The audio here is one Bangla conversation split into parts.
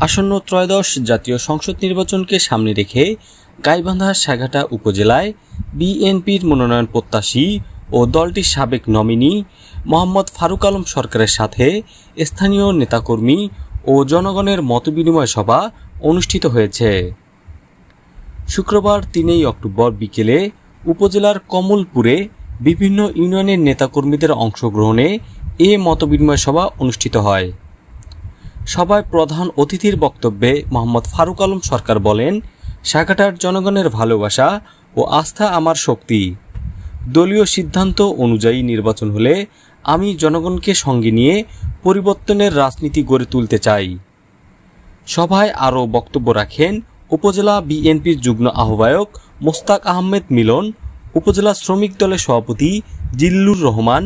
আসন্ন ত্রয়োদশ জাতীয় সংসদ নির্বাচনকে সামনে রেখে গাইবান্ধা সাঘাটা উপজেলায় বিএনপির মনোনয়ন প্রত্যাশী ও দলটির সাবেক নমিনি মোহাম্মদ ফারুক আলম সরকারের সাথে স্থানীয় নেতাকর্মী ও জনগণের মতবিনিময় সভা অনুষ্ঠিত হয়েছে। শুক্রবার ৩ অক্টোবর বিকেলে উপজেলার কমলপুরে বিভিন্ন ইউনিয়নের নেতাকর্মীদের অংশগ্রহণে এ মতবিনিময় সভা অনুষ্ঠিত হয়। সভায় প্রধান অতিথির বক্তব্যে মোহাম্মদ ফারুক আলম সরকার বলেন, সাঘাটার জনগণের ভালোবাসা ও আস্থা আমার শক্তি। দলীয় সিদ্ধান্ত অনুযায়ী নির্বাচন হলে আমি জনগণকে সঙ্গে নিয়ে পরিবর্তনের রাজনীতি গড়ে তুলতে চাই। সভায় আরও বক্তব্য রাখেন উপজেলা বিএনপির যুগ্ম আহ্বায়ক মোস্তাক আহমেদ মিলন, উপজেলা শ্রমিক দলের সভাপতি জিল্লুর রহমান,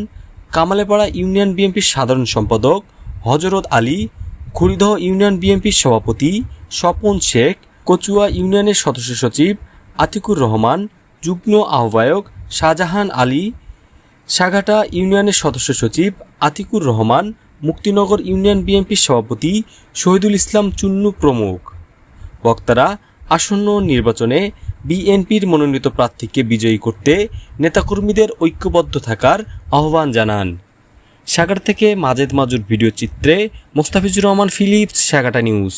কামালেপাড়া ইউনিয়ন বিএনপির সাধারণ সম্পাদক হযরত আলী, খুরিদহ ইউনিয়ন বিএনপির সভাপতি স্বপন শেখ, কচুয়া ইউনিয়নের সদস্য সচিব আতিকুর রহমান, যুগ্ম আহ্বায়ক শাহজাহান আলী, সাঘাটা ইউনিয়নের সদস্য সচিব আতিকুর রহমান, মুক্তিনগর ইউনিয়ন বিএনপির সভাপতি শহীদুল ইসলাম চুন্নু প্রমুখ। বক্তারা আসন্ন নির্বাচনে বিএনপির মনোনীত প্রার্থীকে বিজয়ী করতে নেতাকর্মীদের ঐক্যবদ্ধ থাকার আহ্বান জানান। সাঘাটা থেকে মাজেদ মাজুর ভিডিও চিত্রে মোস্তাফিজুর রহমান ফিলিপস, সাঘাটা নিউজ।